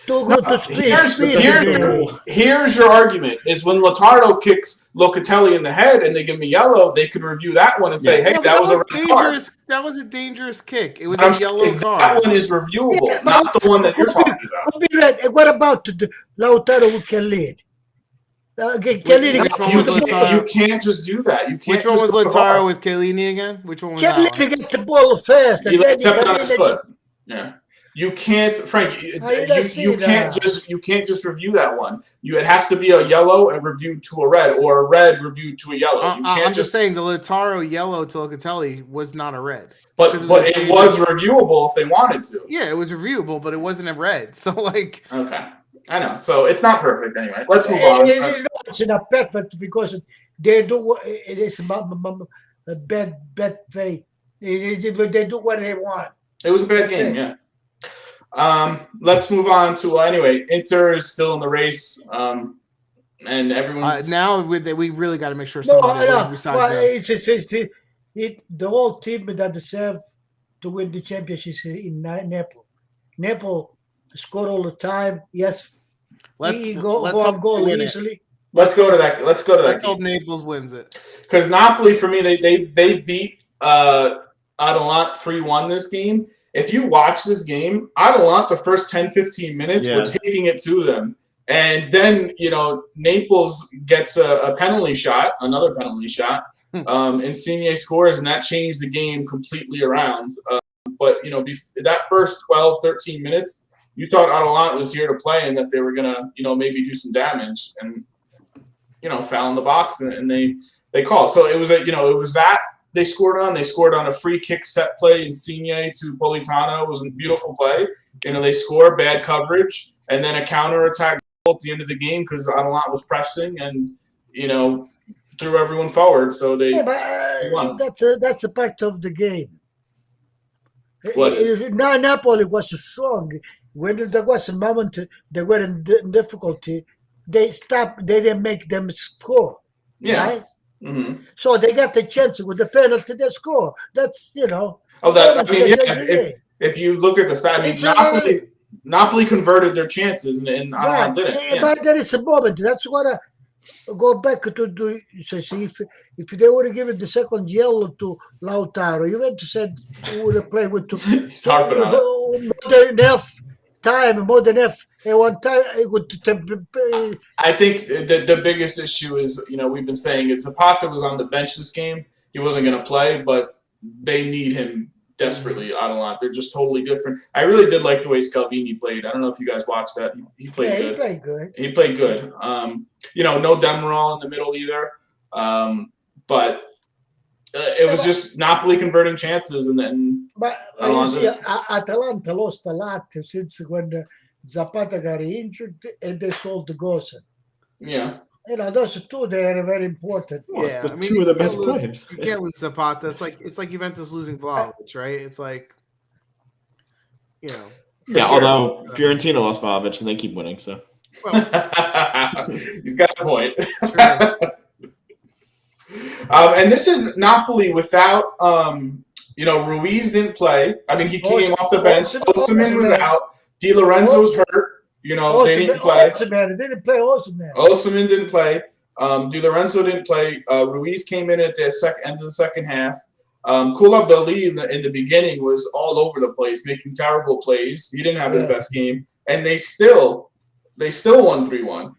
[SPEAKER 4] to speed.
[SPEAKER 2] Here's your argument: is when Lautaro kicks Locatelli in the head and they give me yellow, they can review that one and say, "Hey, that was a red
[SPEAKER 1] dangerous
[SPEAKER 2] card."
[SPEAKER 1] That was a dangerous kick. It was a yellow card.
[SPEAKER 2] That one is reviewable, not the one that you're talking about.
[SPEAKER 4] What about the Lautaro who can lead?
[SPEAKER 2] You can't just do that. You can't.
[SPEAKER 1] Which one was Lautaro with Chiellini again? Which one was that one?
[SPEAKER 4] Chiellini get the ball fast.
[SPEAKER 2] He stepped on his foot. Yeah. You can't, Frank. You can't just review that one. It has to be a yellow and reviewed to a red, or a red reviewed to a yellow.
[SPEAKER 1] I'm just saying the Lautaro yellow to Locatelli was not a red.
[SPEAKER 2] But it was reviewable if they wanted to.
[SPEAKER 1] Yeah, it was reviewable, but it wasn't a red. So like,
[SPEAKER 2] okay, I know. So it's not perfect anyway. Let's move on.
[SPEAKER 4] It's not perfect because they do. It is a bad faith. They do what they want.
[SPEAKER 2] It was a bad game. Yeah. Let's move on to anyway. Inter is still in the race, and everyone's
[SPEAKER 1] now we really got to make sure somebody wins besides them.
[SPEAKER 4] The whole team that deserve to win the championship is in Napoli. Napoli score all the time. Yes,
[SPEAKER 1] let's
[SPEAKER 4] goal easily.
[SPEAKER 2] Let's go to that. Let's
[SPEAKER 1] hope Naples wins it.
[SPEAKER 2] Because Napoli, for me, they beat Atalanta 3-1 this game. If you watch this game, Atalanta, the first 10-15 minutes, were taking it to them. And then, Naples gets a penalty shot, another penalty shot. Insigne scores, and that changed the game completely around. But, that first 12, 13 minutes, you thought Atalanta was here to play and that they were going to, maybe do some damage. And, foul in the box, and they call. So it was it was that. They scored on a free kick set play. Insigne to Politano. It was a beautiful play. They score, bad coverage, and then a counterattack goal at the end of the game because Atalanta was pressing and threw everyone forward. So they won.
[SPEAKER 4] That's a part of the game. Napoli was strong. When there was a moment they were in difficulty, they stopped. They didn't make them score.
[SPEAKER 2] Yeah.
[SPEAKER 4] Right?
[SPEAKER 2] Mm-hmm.
[SPEAKER 4] So they got the chance with the penalty they score. That's
[SPEAKER 2] if you look at the side, Napoli converted their chances and Atalanta didn't.
[SPEAKER 4] But there is a moment. That's what go back to do. See, if they would have given the second yellow to Lautaro, Juventus said would have played with
[SPEAKER 2] He's harping on it.
[SPEAKER 4] more than enough time, more than enough. At one time, it would.
[SPEAKER 2] I think the biggest issue is, we've been saying it's Zapata was on the bench this game. He wasn't going to play, but they need him desperately. Atalanta, they're just totally different. I really did like the way Scalvini played. I don't know if you guys watched that. He played good.
[SPEAKER 4] He played good.
[SPEAKER 2] He played good. No Demiral in the middle either. But it was just Napoli converting chances, and then.
[SPEAKER 4] But Atalanta lost a lot since when Zapata got injured and they sold the Gosen.
[SPEAKER 2] Yeah.
[SPEAKER 4] Those two, they are very important.
[SPEAKER 3] Well, it's two of the best players.
[SPEAKER 1] You can't lose Zapata. It's like Juventus losing Vlahovic, right? It's like,
[SPEAKER 3] Yeah,
[SPEAKER 2] sure.
[SPEAKER 3] although Fiorentina lost Vlahovic and they keep winning, so.
[SPEAKER 1] Well,
[SPEAKER 2] he's got a point.
[SPEAKER 1] Sure.
[SPEAKER 2] And this is Napoli without, Ruiz didn't play. I mean, he came off the bench. Osimhen was out. Di Lorenzo's hurt. They didn't play.
[SPEAKER 4] Osimhen didn't play.
[SPEAKER 2] Osimhen didn't play. Di Lorenzo didn't play. Ruiz came in at the end of the second half. Koulibaly in the beginning was all over the place, making terrible plays. He didn't have his best game, and they still won 3-1.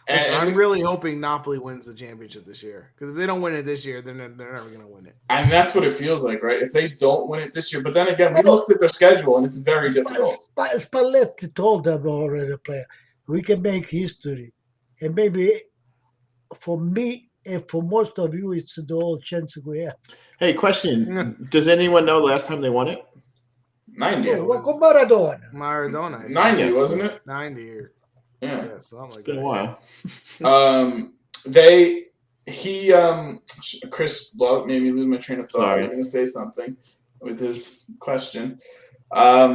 [SPEAKER 1] Listen, I'm really hoping Napoli wins the championship this year, because if they don't win it this year, they're never going to win it.
[SPEAKER 2] And that's what it feels like, right? If they don't win it this year, but then again, we looked at their schedule, and it's very difficult.
[SPEAKER 4] Spalletti told them already, player, we can make history, and maybe for me and for most of you, it's the whole chance we have.
[SPEAKER 3] Hey, question: does anyone know last time they won it?
[SPEAKER 2] 90.
[SPEAKER 4] Maradona.
[SPEAKER 2] 90, wasn't it?
[SPEAKER 1] 90 or
[SPEAKER 2] yeah,
[SPEAKER 1] something like
[SPEAKER 3] It's been a
[SPEAKER 1] that.
[SPEAKER 3] while.
[SPEAKER 2] Chris made me lose my train of thought.
[SPEAKER 3] Sorry.
[SPEAKER 2] I was going to say something with his question. I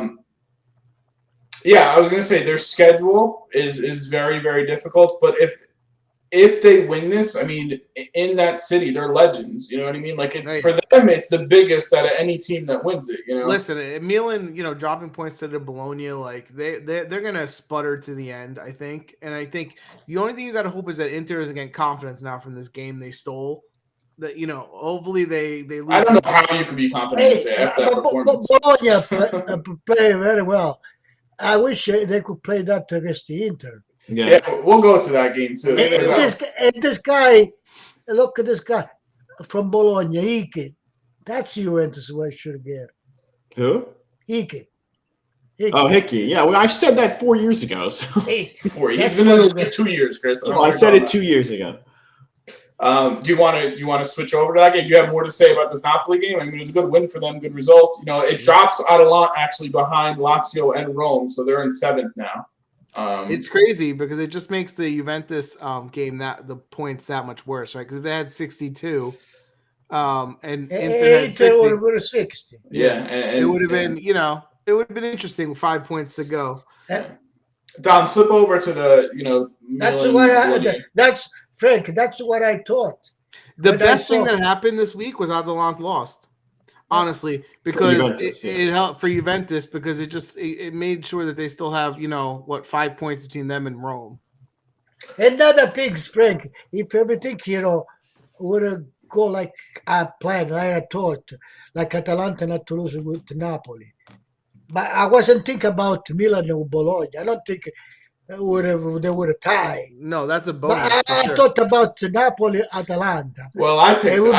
[SPEAKER 2] was going to say their schedule is very, very difficult. But if they win this, I mean, in that city, they're legends. You know what I mean? Like for them, it's the biggest out of any team that wins it.
[SPEAKER 1] Listen, Milan, dropping points to the Bologna, like they're gonna sputter to the end, I think. And I think the only thing you got to hope is that Inter is getting confidence now from this game they stole. That hopefully they lose.
[SPEAKER 2] I don't know how you could be confident after that performance.
[SPEAKER 4] Bologna play very well. I wish they could play that against the Inter.
[SPEAKER 2] Yeah, we'll go to that game too.
[SPEAKER 4] And this guy, look at this guy from Bologna, Ike. That's Juventus we should get.
[SPEAKER 3] Who?
[SPEAKER 4] Ike.
[SPEAKER 3] Oh, Hickey. Yeah, well, I said that 4 years ago. So.
[SPEAKER 2] He's been in like 2 years, Chris.
[SPEAKER 3] I said it 2 years ago.
[SPEAKER 2] Do you want to switch over to that game? Do you have more to say about this Napoli game? I mean, it's a good win for them, good results. It drops Atalanta actually behind Lazio and Rome, so they're in 7th now.
[SPEAKER 1] It's crazy because it just makes the Juventus game the points that much worse, right? Because if they had 62, and Inter had 60,
[SPEAKER 4] would have been 60.
[SPEAKER 2] Yeah, and
[SPEAKER 1] it would have been, it would have been interesting with 5 points to go.
[SPEAKER 2] Dom, flip over to the,
[SPEAKER 4] That's Frank. That's what I thought.
[SPEAKER 1] The best thing that happened this week was Atalanta lost. Honestly, because it helped for Juventus because it made sure that they still have 5 points between them and Rome.
[SPEAKER 4] And other things, Frank, if everything would go like I planned, like I thought, like Atalanta not to lose to Napoli, but I wasn't thinking about Milan or Bologna. I don't think they would have tied.
[SPEAKER 1] No, that's a bonus.
[SPEAKER 4] But I thought about Napoli, Atalanta.
[SPEAKER 2] Well, I picked.
[SPEAKER 4] We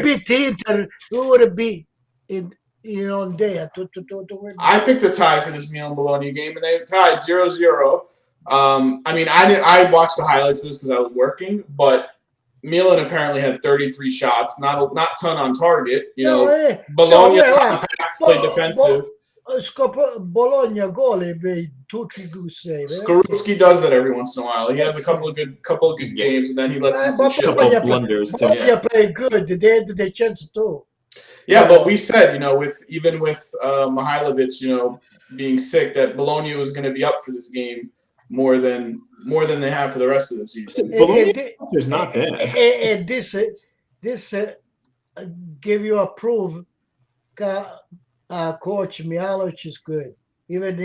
[SPEAKER 4] beat the Inter. We would have beat in there to win.
[SPEAKER 2] I picked a tie for this Milan Bologna game, and they tied 0-0. I mean, I watched the highlights of this because I was working, but Milan apparently had 33 shots, not a ton on target. Bologna compact, play defensive.
[SPEAKER 4] Bologna goal made 2-3 good saves.
[SPEAKER 2] Skorupski does that every once in a while. He has a couple of good games, and then he lets in some shit.
[SPEAKER 3] Blunders too.
[SPEAKER 4] Bologna play good. They had the chance too.
[SPEAKER 2] Yeah, but we said, with Mihailovic, being sick, that Bologna was going to be up for this game more than they have for the rest of the season.
[SPEAKER 3] Bologna is not bad.
[SPEAKER 4] And this give you a proof. Coach Mihailovic is good. Even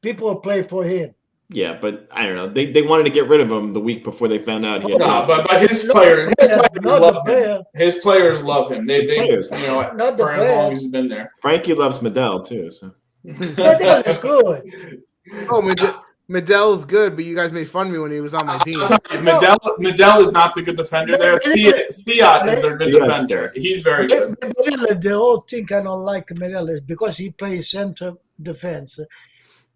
[SPEAKER 4] people play for him.
[SPEAKER 3] Yeah, but I don't know. They wanted to get rid of him the week before they found out he had.
[SPEAKER 2] No,
[SPEAKER 3] cancer.
[SPEAKER 2] but his
[SPEAKER 4] No,
[SPEAKER 2] players
[SPEAKER 4] not the
[SPEAKER 2] love him.
[SPEAKER 4] player.
[SPEAKER 2] His players love him. They
[SPEAKER 3] players
[SPEAKER 2] you know,
[SPEAKER 4] Not the
[SPEAKER 2] for as
[SPEAKER 4] player.
[SPEAKER 2] long as he's been there.
[SPEAKER 3] Frankie loves Medell too. So
[SPEAKER 4] Medell is good.
[SPEAKER 1] Oh, Medell's good, but you guys made fun of me when he was on my team.
[SPEAKER 2] I'll tell you, Medell is not the good defender there. SIGH is their good defender. He's very good.
[SPEAKER 4] Medell, the whole thing I don't like Medell is because he plays center defense.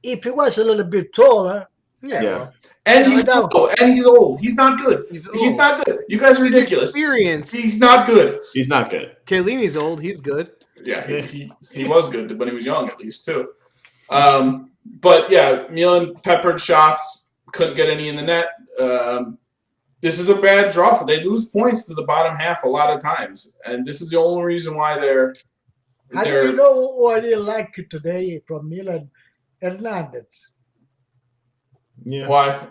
[SPEAKER 4] If he was a little bit taller,
[SPEAKER 3] yeah.
[SPEAKER 2] And he's slow, and he's old. He's not good. He's not good. You guys are ridiculous.
[SPEAKER 1] Experience.
[SPEAKER 2] He's not good.
[SPEAKER 3] He's not good.
[SPEAKER 1] Chiellini's old. He's good.
[SPEAKER 2] Yeah, he was good when he was young, at least too. But yeah, Milan peppered shots, couldn't get any in the net. This is a bad draw for. They lose points to the bottom half a lot of times, and this is the only reason why they're.
[SPEAKER 4] How do you know who I didn't like today from Milan? Hernandez.
[SPEAKER 3] Yeah.
[SPEAKER 2] Why?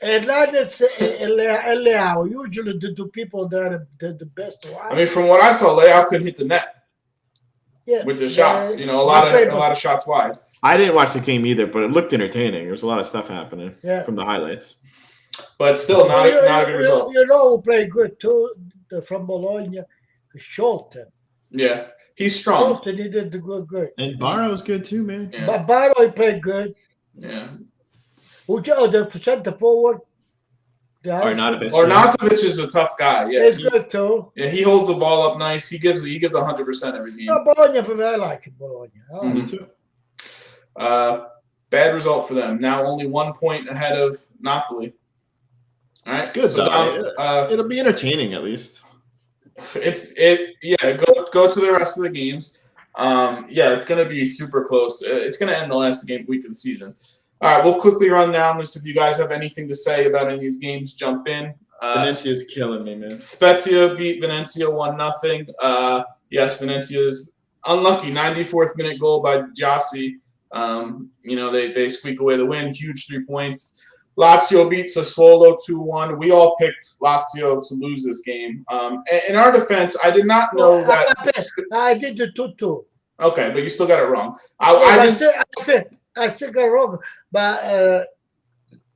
[SPEAKER 4] Hernandez and Leao, usually the two people that are the best one.
[SPEAKER 2] I mean, from what I saw, Leao couldn't hit the net
[SPEAKER 4] Yeah,
[SPEAKER 2] with the shots. You know, a lot of shots wide.
[SPEAKER 3] I didn't watch the game either, but it looked entertaining. There was a lot of stuff happening from the highlights.
[SPEAKER 2] But still, not a good result.
[SPEAKER 4] You know who played good too from Bologna? Scudetto.
[SPEAKER 2] Yeah, he's strong.
[SPEAKER 4] Scudetto, he did the good.
[SPEAKER 3] And Barrow's good too, man.
[SPEAKER 2] Yeah.
[SPEAKER 4] But Barrow, he played good.
[SPEAKER 2] Yeah.
[SPEAKER 4] The center forward.
[SPEAKER 2] Arnautovic is a tough guy. Yeah,
[SPEAKER 4] he's good too.
[SPEAKER 2] Yeah, he holds the ball up nice. He gives 100% every game.
[SPEAKER 4] No, Bologna, for me, I like it, Bologna.
[SPEAKER 2] Me too. Bad result for them. Now only 1 point ahead of Napoli. All right,
[SPEAKER 3] good.
[SPEAKER 2] So
[SPEAKER 3] it'll be entertaining at least.
[SPEAKER 2] Yeah. Go to the rest of the games. Yeah, it's gonna be super close. It's gonna end the last week of the season. All right, we'll quickly run down this. If you guys have anything to say about any of these games, jump in.
[SPEAKER 3] Venezia's killing me, man.
[SPEAKER 2] Spezia beat Venezia 1-0. Yes, Venezia's unlucky 94th minute goal by Giassi. They squeak away the win. Huge 3 points. Lazio beat Sassuolo 2-1. We all picked Lazio to lose this game. In our defense, I did not know that.
[SPEAKER 4] I did the 2-2.
[SPEAKER 2] Okay, but you still got it wrong.
[SPEAKER 4] I still got it wrong. But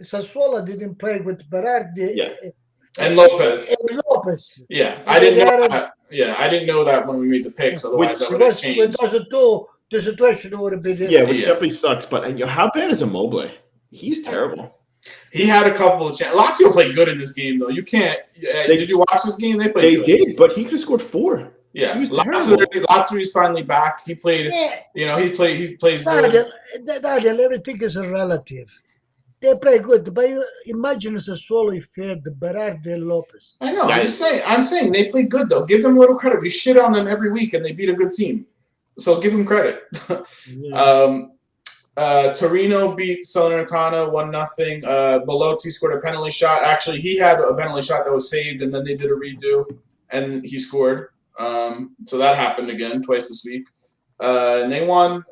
[SPEAKER 4] Sassuolo didn't play with Berardi
[SPEAKER 2] and Lopez. Yeah, I didn't know that. Yeah, I didn't know that when we made the picks. Otherwise, that would have changed.
[SPEAKER 4] With those two, the situation would have been different.
[SPEAKER 3] Yeah, which definitely sucks. But how bad is Immobile? He's terrible.
[SPEAKER 2] He had a couple of chances. Lazio played good in this game, though. You can't. Did you watch this game? They played.
[SPEAKER 3] They did, but he could have scored 4.
[SPEAKER 2] Yeah, he was Lazio's finally back. He played. Yeah. He plays good.
[SPEAKER 4] Daniel, everything is relative. They play good, but imagine Sassuolo if you had Berardi and Lopez.
[SPEAKER 2] I know. I'm saying they played good though. Give them a little credit. We shit on them every week, and they beat a good team. So give them credit. Torino beat Salernitana 1-0. Belotti scored a penalty shot. Actually, he had a penalty shot that was saved, and then they did a redo, and he scored. So that happened again twice this week. And they won.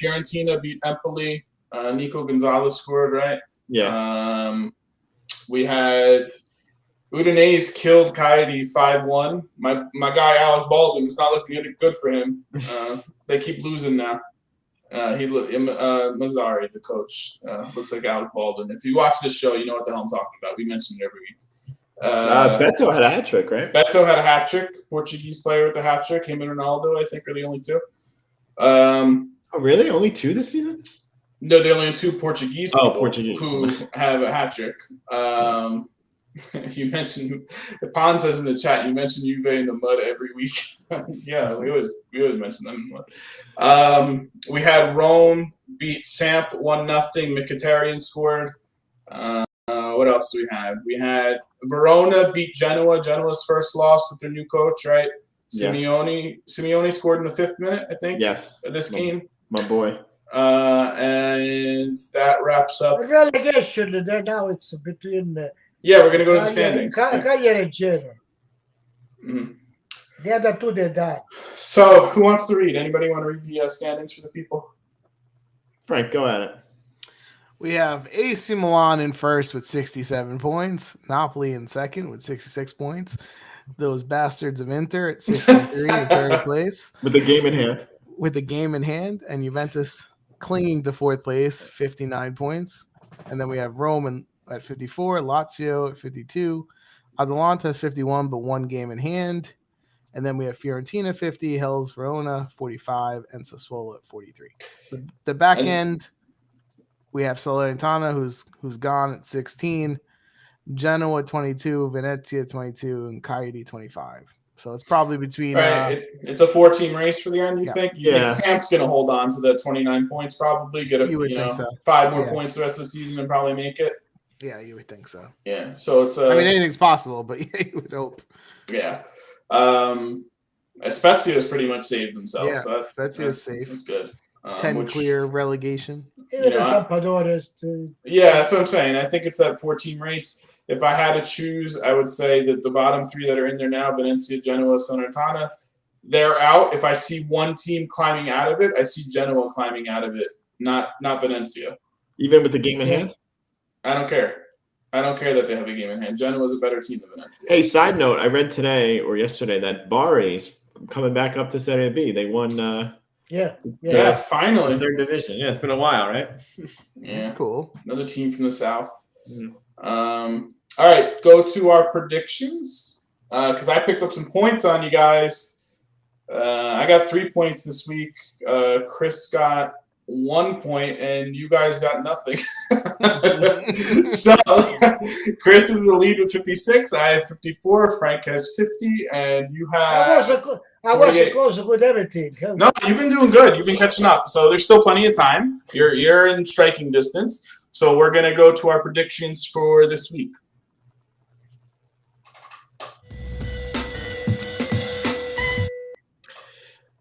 [SPEAKER 2] Fiorentina beat Empoli. Nico Gonzalez scored, right?
[SPEAKER 3] Yeah.
[SPEAKER 2] We had Udinese killed Cagliari 5-1. My guy Alec Baldwin is not looking good for him. They keep losing now. Mazzari, the coach, looks like Alec Baldwin. If you watch this show, you know what the hell I'm talking about. We mention it every week.
[SPEAKER 3] Beto had a hat trick, right?
[SPEAKER 2] Beto had a hat trick. Portuguese player with a hat trick. Him and Ronaldo, I think, are the only two. Oh,
[SPEAKER 3] really? Only 2 this season?
[SPEAKER 2] No, they're only 2 Portuguese people who
[SPEAKER 3] Portuguese.
[SPEAKER 2] have a hat trick. You mentioned Pon says in the chat. You mentioned Juve in the mud every week. Yeah, we always mention them in the mud. We had Rome beat Samp 1-0. Mkhitaryan scored. What else do we have? We had Verona beat Genoa. Genoa's first loss with their new coach, right? Simeone scored in the 5th minute, I think.
[SPEAKER 3] Yes.
[SPEAKER 2] Of this game.
[SPEAKER 3] My boy.
[SPEAKER 2] And that wraps up.
[SPEAKER 4] Relegation. Now it's between.
[SPEAKER 2] Yeah, we're gonna go to the standings.
[SPEAKER 4] Cagliari and Genoa.
[SPEAKER 2] Mm-hmm.
[SPEAKER 4] The other 2 they died.
[SPEAKER 2] So, who wants to read? Anybody want to read the standings for the people?
[SPEAKER 3] Frank, go at it.
[SPEAKER 1] We have AC Milan in first with 67 points. Napoli in second with 66 points. Those bastards of Inter at 63 in third place.
[SPEAKER 3] With the game in hand.
[SPEAKER 1] And Juventus clinging to fourth place, 59 points. And then we have Rome at 54, Lazio at 52. Atalanta has 51, but 1 game in hand. And then we have Fiorentina 50, Hellas Verona 45, and Sassuolo at 43. The back end, we have Salernitana, who's gone at 16, Genoa at 22, Venezia at 22, and Cagliari 25. So it's probably between.
[SPEAKER 2] It's a 4-team race for the end. You think? You think
[SPEAKER 3] Yeah.
[SPEAKER 2] Samp's going to hold on to the 29 points? Probably get
[SPEAKER 1] You would think so.
[SPEAKER 2] 5 more points the rest of the season and probably make it.
[SPEAKER 1] Yeah, you would think so.
[SPEAKER 2] Yeah. So it's.
[SPEAKER 1] I mean, anything's possible, but yeah, you would hope.
[SPEAKER 2] Yeah. Spezia has pretty much saved themselves.
[SPEAKER 1] Yeah,
[SPEAKER 2] so
[SPEAKER 1] Spezia's safe.
[SPEAKER 2] That's good.
[SPEAKER 1] 10 clear relegation.
[SPEAKER 4] Even the Sampdoria's too.
[SPEAKER 2] Yeah, that's what I'm saying. I think it's that 4-team race. If I had to choose, I would say that the bottom 3 that are in there now, Venezia, Genoa, Salernitana, they're out. If I see one team climbing out of it, I see Genoa climbing out of it, not Venezia.
[SPEAKER 3] Even with the game in hand?
[SPEAKER 2] I don't care. I don't care that they have a game in hand. Genoa is a better team than Venezia.
[SPEAKER 3] Hey, side note, I read today or yesterday that Bari's coming back up to Serie B. They won
[SPEAKER 2] Yeah, finally.
[SPEAKER 3] 3rd division. Yeah, it's been a while, right?
[SPEAKER 2] Yeah.
[SPEAKER 1] That's cool.
[SPEAKER 2] Another team from the South.
[SPEAKER 3] Mm.
[SPEAKER 2] All right, go to our predictions because I picked up some points on you guys. I got 3 points this week. Chris got 1 point, and you guys got nothing. So Chris is the lead with 56. I have 54. Frank has 50, and you have.
[SPEAKER 4] I wasn't close with everything.
[SPEAKER 2] No, you've been doing good. You've been catching up. So there's still plenty of time. You're in striking distance. So we're gonna go to our predictions for this week.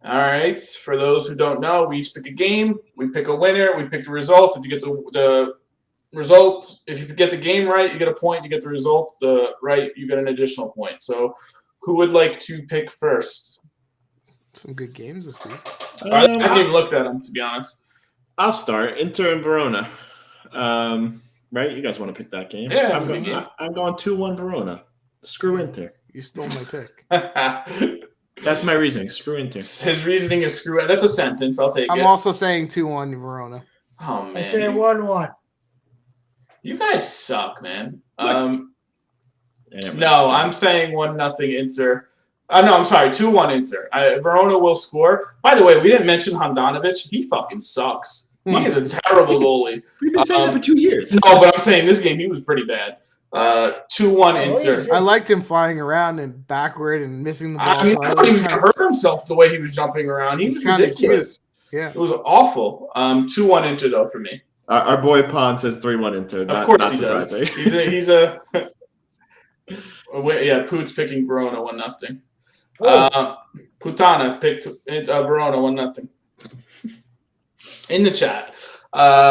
[SPEAKER 2] All right. For those who don't know, we each pick a game. We pick a winner. We pick the result. If you get the result, if you get the game right, you get a point. You get the result right, you get an additional point. So, who would like to pick first?
[SPEAKER 1] Some good games this week.
[SPEAKER 2] I haven't even looked at them, to be honest.
[SPEAKER 3] I'll start. Inter and Verona. Right? You guys want to pick that game?
[SPEAKER 2] Yeah, it's a good game.
[SPEAKER 3] I'm going 2-1 Verona. Screw Inter.
[SPEAKER 1] You stole my pick.
[SPEAKER 3] That's my reasoning. Screw Inter.
[SPEAKER 2] His reasoning is screw. That's a sentence. I'll take it.
[SPEAKER 1] I'm also saying 2-1 Verona.
[SPEAKER 2] Oh man,
[SPEAKER 4] I say 1-1.
[SPEAKER 2] You guys suck, man.
[SPEAKER 3] Yeah,
[SPEAKER 2] No, I'm saying 1-0 Inter. No, I'm sorry, 2-1 Inter. Verona will score. By the way, we didn't mention Handanovic. He fucking sucks. He is a terrible goalie.
[SPEAKER 3] We've been saying that for 2 years.
[SPEAKER 2] No, but I'm saying this game he was pretty bad. 2-1 Inter.
[SPEAKER 1] I liked him flying around and backward and missing the ball.
[SPEAKER 2] I mean, I thought he was going to hurt himself the way he was jumping around. He was ridiculous.
[SPEAKER 1] Yeah,
[SPEAKER 2] it was awful. 2-1 Inter though for me.
[SPEAKER 3] Our boy Pon says 3-1 Inter.
[SPEAKER 2] Of course he does. He's a yeah. Poot's picking Verona 1-0. Putana picked Verona 1-0. In the chat.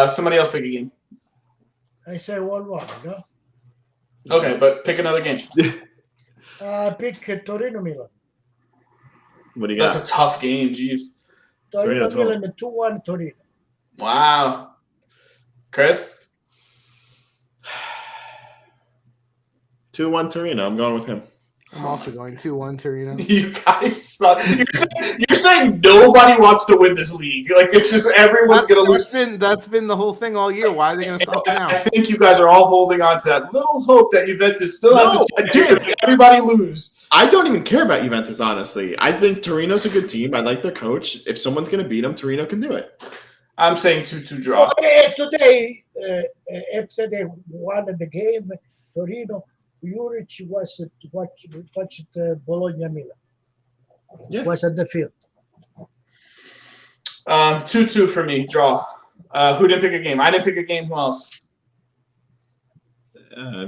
[SPEAKER 2] Somebody else pick a game.
[SPEAKER 4] I say 1-1, no?
[SPEAKER 2] Okay, but pick another game.
[SPEAKER 4] Pick Torino Milan.
[SPEAKER 3] What do you got?
[SPEAKER 2] That's a tough game, jeez.
[SPEAKER 4] Torino Milan 2-1 Torino.
[SPEAKER 2] Wow. Chris?
[SPEAKER 3] 2-1 Torino. I'm going with him.
[SPEAKER 1] I'm also going 2-1 Torino.
[SPEAKER 2] You guys suck. You're saying nobody wants to win this league. Like, it's just everyone's going to lose.
[SPEAKER 1] That's been the whole thing all year. Why are they going to stop now?
[SPEAKER 2] I think you guys are all holding on to that little hope that Juventus still has a chance. Everybody lose.
[SPEAKER 3] I don't even care about Juventus, honestly. I think Torino's a good team. I like their coach. If someone's going to beat them, Torino can do it.
[SPEAKER 2] I'm saying 2-2 draw.
[SPEAKER 4] Today, after they won the game, Torino, Juric was watched Bologna Milan.
[SPEAKER 3] Yeah.
[SPEAKER 4] Was at the field.
[SPEAKER 2] 2-2 for me, draw. Who didn't pick a game? I didn't pick a game. Who else?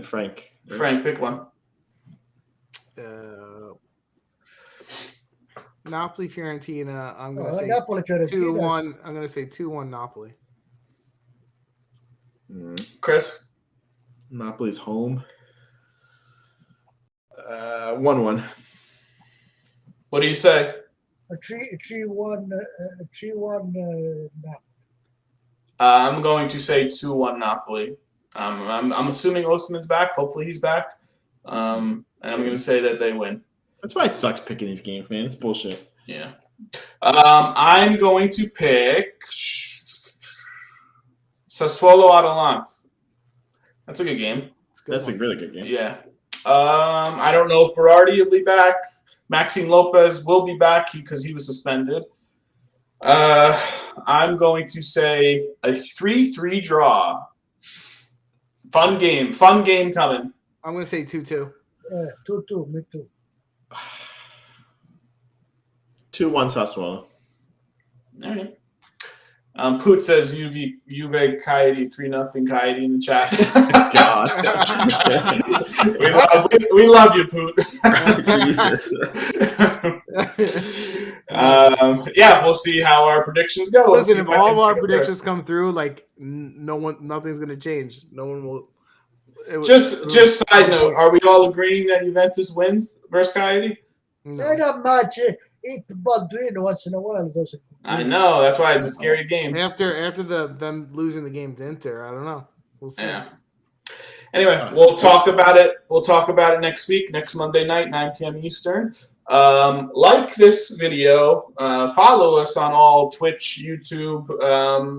[SPEAKER 3] Frank. Right?
[SPEAKER 2] Frank, pick one.
[SPEAKER 1] Napoli Fiorentina. I'm going to say
[SPEAKER 4] Napoli,
[SPEAKER 1] 2-1. I'm going to say 2-1 Napoli.
[SPEAKER 2] Chris?
[SPEAKER 3] Napoli's home. 1-1.
[SPEAKER 2] What do you say?
[SPEAKER 4] 3-1 Napoli.
[SPEAKER 2] I'm going to say 2-1 Napoli. I'm assuming Osimhen's back. Hopefully he's back. And I'm going to say that they win.
[SPEAKER 3] That's why it sucks picking these games, man. It's bullshit.
[SPEAKER 2] Yeah. I'm going to pick Sassuolo Atalanta. That's a good game.
[SPEAKER 3] That's a really good game.
[SPEAKER 2] Yeah. I don't know if Berardi will be back. Maxime Lopez will be back because he was suspended. I'm going to say a 3-3 draw. Fun game coming.
[SPEAKER 1] I'm going to say 2-2.
[SPEAKER 4] 2-2, me too.
[SPEAKER 3] 2-1 Sassuolo.
[SPEAKER 2] All right. Poot says Juve Coyote 3-0 Coyote in the chat.
[SPEAKER 3] God.
[SPEAKER 2] we love you, Poot.
[SPEAKER 3] Jesus.
[SPEAKER 2] Yeah, we'll see how our predictions go.
[SPEAKER 1] Listen, if all of our predictions come through, like nothing's going to change. No one will.
[SPEAKER 2] Just side note, are we all agreeing that Juventus wins versus Coyote?
[SPEAKER 4] No. Not much. It's about doing once in a while. Doesn't.
[SPEAKER 2] I know. That's why it's a scary game.
[SPEAKER 1] After them losing the game to Inter, I don't know. We'll see.
[SPEAKER 2] Yeah. Anyway, we'll talk about it. We'll talk about it next week, next Monday night, 9 p.m. Eastern. Like this video. Follow us on all Twitch, YouTube.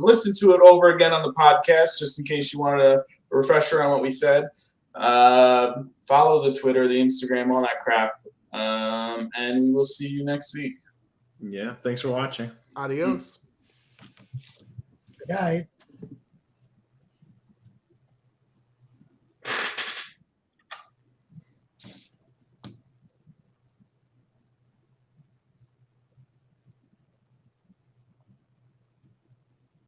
[SPEAKER 2] Listen to it over again on the podcast, just in case you want a refresher on what we said. Follow the Twitter, the Instagram, all that crap. And we will see you next week.
[SPEAKER 3] Yeah, thanks for watching.
[SPEAKER 1] Adios.
[SPEAKER 4] Good night.